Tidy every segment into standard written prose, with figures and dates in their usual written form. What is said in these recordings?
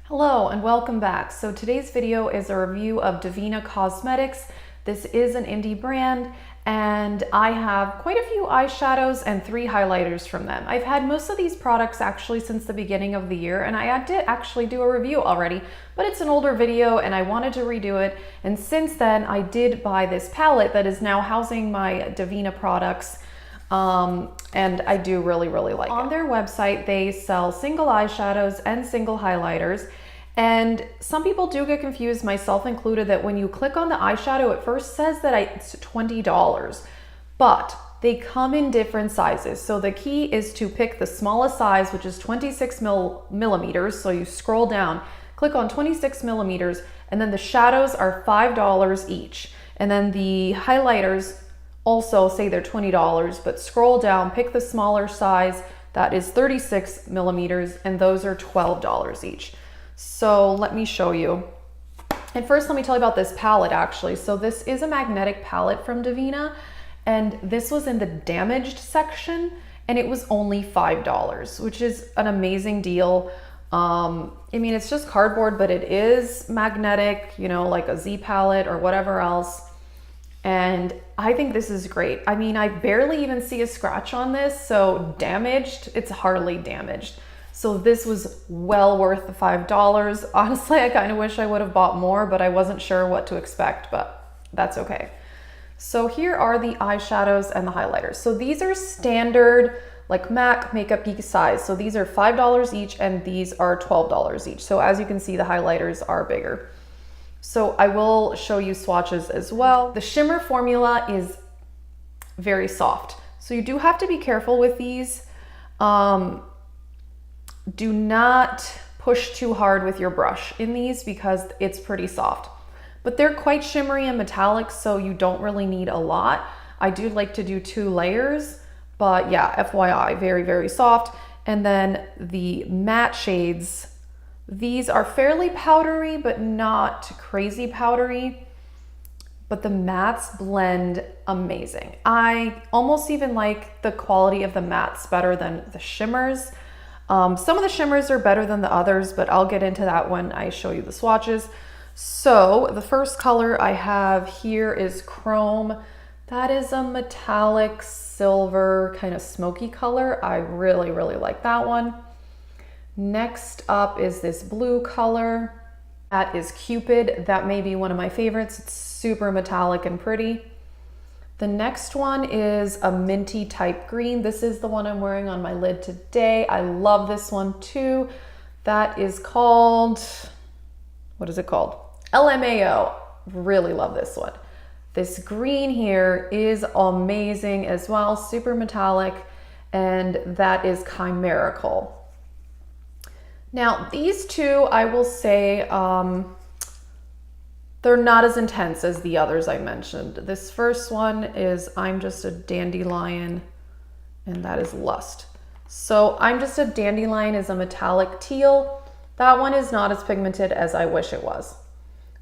Hello and welcome back. So today's video is a review of Devinah Cosmetics. This is an indie brand and I have quite a few eyeshadows and 3 highlighters from them. I've had most of these products actually since the beginning of the year and I did actually do a review already, but it's an older video and I wanted to redo it. And since then I did buy this palette that is now housing my Devinah products. And I do really like it. On their website, they sell single eyeshadows and single highlighters. And some people do get confused, myself included, that when you click on the eyeshadow, it first says that it's $20, but they come in different sizes. So the key is to pick the smallest size, which is 26 millimeters. So you scroll down, click on 26 millimeters, and then the shadows are $5 each. And then the highlighters also say they're $20, but scroll down, pick the smaller size, that is 36 millimeters, and those are $12 each. So let me show you. And first, let me tell you about this palette actually. So this is a magnetic palette from Devinah, and this was in the damaged section, and it was only $5, which is an amazing deal. I mean, it's just cardboard, but it is magnetic, you know, like a Z palette or whatever else. And I think this is great. I mean, I barely even see a scratch on this, so damaged, it's hardly damaged. So this was well worth the $5. Honestly, I kind of wish I would have bought more, but I wasn't sure what to expect, but that's okay. So here are the eyeshadows and the highlighters. So these are standard, like MAC Makeup Geek size. So these are $5 each and these are $12 each. So as you can see, the highlighters are bigger. So I will show you swatches as well. The shimmer formula is very soft. So you do have to be careful with these. Do not push too hard with your brush in these because it's pretty soft. But they're quite shimmery and metallic, so you don't really need a lot. I do like to do 2 layers, but yeah, FYI, very soft. And then the matte shades, these are fairly powdery, but not crazy powdery. But the mattes blend amazing. I almost even like the quality of the mattes better than the shimmers. Some of the shimmers are better than the others, but I'll get into that when I show you the swatches. So the first color I have here is Chrome. That is a metallic silver kind of smoky color. I really like that one. Next up is this blue color. That is Cupid. That may be one of my favorites. It's super metallic and pretty. The next one is a minty type green. This is the one I'm wearing on my lid today. I love this one too. That is called, what is it called? LMAO. Really love this one. This green here is amazing as well, super metallic, and that is Chimerical. Now these two, I will say, they're not as intense as the others I mentioned. This first one is I'm Just a Dandelion, and that is Lust. So I'm Just a Dandelion is a metallic teal. That one is not as pigmented as I wish it was.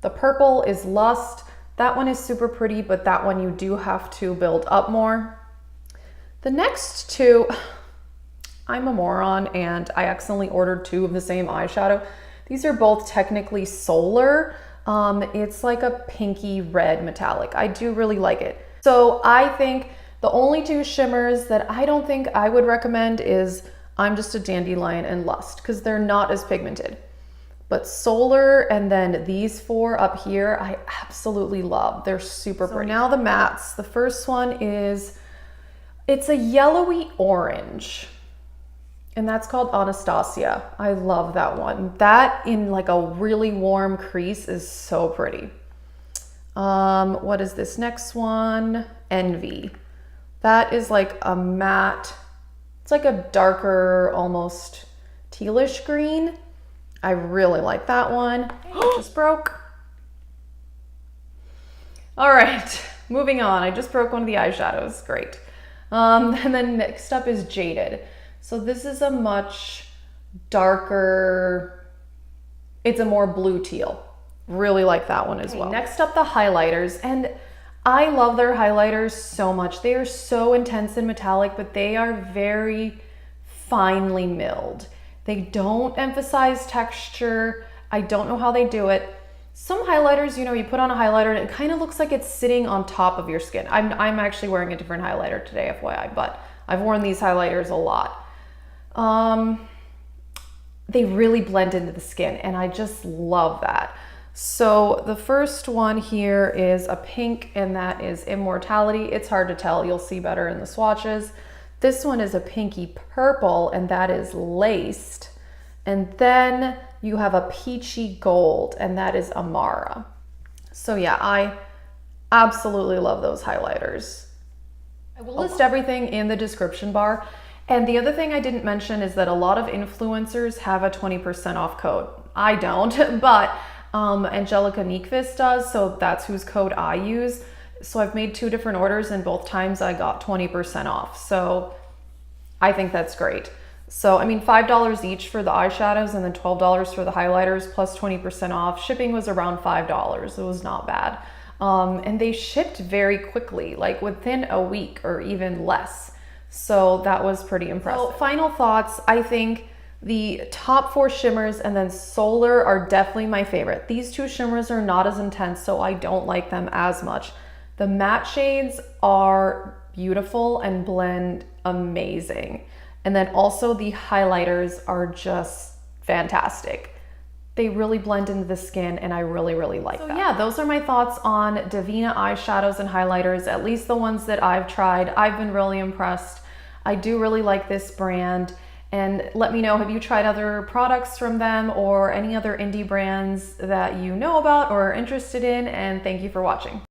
The purple is Lust. That one is super pretty, but that one you do have to build up more. The next two, I'm a moron and I accidentally ordered 2 of the same eyeshadow. These are both technically solar. It's like a pinky red metallic. I do really like it. So I think the only 2 shimmers that I don't think I would recommend is I'm Just a Dandelion and Lust, because they're not as pigmented. But Solar and then these 4 up here, I absolutely love. They're super pretty. Now the mattes. The first one is, it's a yellowy orange. And that's called Anastasia. I love that one. That in like a really warm crease is so pretty. What is this next one? Envy. That is like a matte, it's like a darker, almost tealish green. I really like that one. It just broke. All right, moving on. I just broke one of the eyeshadows, great. And then next up is Jaded. So this is a much darker, it's a more blue teal. Really like that one as well. Next up, the highlighters. And I love their highlighters so much. They are so intense and metallic, but they are very finely milled. They don't emphasize texture I don't know how they do it. Some highlighters, you know, you put on a highlighter and it kind of looks like it's sitting on top of your skin. I'm actually wearing a different highlighter today, FYI, but I've worn these highlighters a lot. They really blend into the skin and I just love that. So the first one here is a pink and that is Immortality. It's hard to tell, you'll see better in the swatches. This one is a pinky purple and that is Laced. And then you have a peachy gold and that is Amara. So yeah, I absolutely love those highlighters. I will list everything in the description bar. And the other thing I didn't mention is that a lot of influencers have a 20% off code. I don't, but Angelica does, so that's whose code I use. So I've made 2 different orders and both times I got 20% off. So I think that's great. So, I mean, $5 each for the eyeshadows and then $12 for the highlighters plus 20% off. Shipping was around $5. It was not bad. And they shipped very quickly, like within a week or even less. So that was pretty impressive. So, final thoughts, I think the top 4 shimmers and then Solar are definitely my favorite. These 2 shimmers are not as intense, so I don't like them as much. The matte shades are beautiful and blend amazing. And then also the highlighters are just fantastic. They really blend into the skin and I really, really like that. So yeah, those are my thoughts on Devinah eyeshadows and highlighters, at least the ones that I've tried. I've been really impressed. I do really like this brand. And let me know, have you tried other products from them or any other indie brands that you know about or are interested in? And thank you for watching.